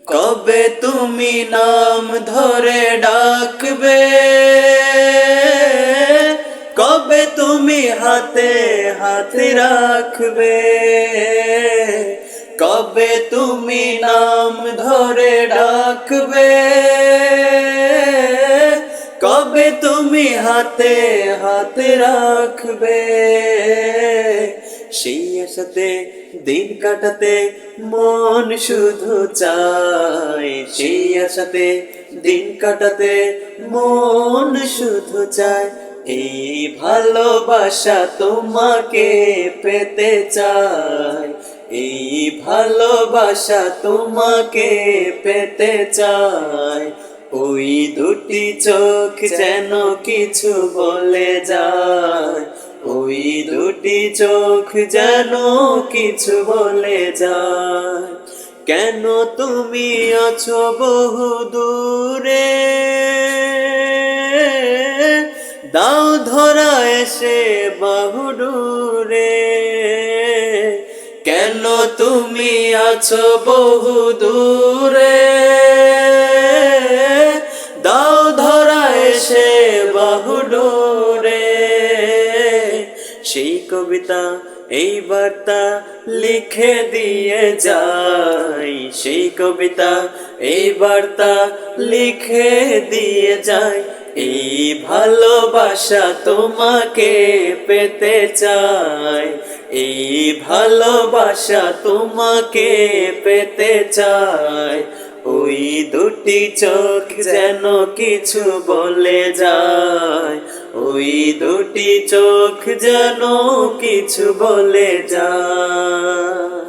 কবে তুমি নাম ধরে ডাকবে, কবে তুমি হাতে হাতে রাখবে, কবে তুমি নাম ধরে ডাকবে, কবে তুমি হাতে হাতে রাখবে। সেই আশাতে দিন কাটাতে মন শুধু চায়, সেই আশাতে দিন কাটাতে মন শুধু চায়। এই ভালোবাসা তোমাকে পেতে চায়, এই ভালোবাসা তোমাকে পেতে চায়। ওই দুটি চোখ যেন কিছু বলে যায়, ওই দুটি চোখ যেন কিছু বলে যায়। কেন তুমি আছো বহু দূরে, দাও ধরা এসে বহু দূরে। কেন তুমি আছো বহু দূরে, দাও ধরা এসে বহু দূরে। সেই কবিতা এই বার্তা লিখে দিয়ে যায়, সেই কবিতা এই বার্তা লিখে দিয়ে যায়। এই ভালোবাসা তোমাকে পেতে চায়, এই ভালোবাসা তোমাকে পেতে চায়। ওই দুটি চোখ যেন কিছু বলে যায়, ওই দুটি চোখ যেন কিছু বলে যায়।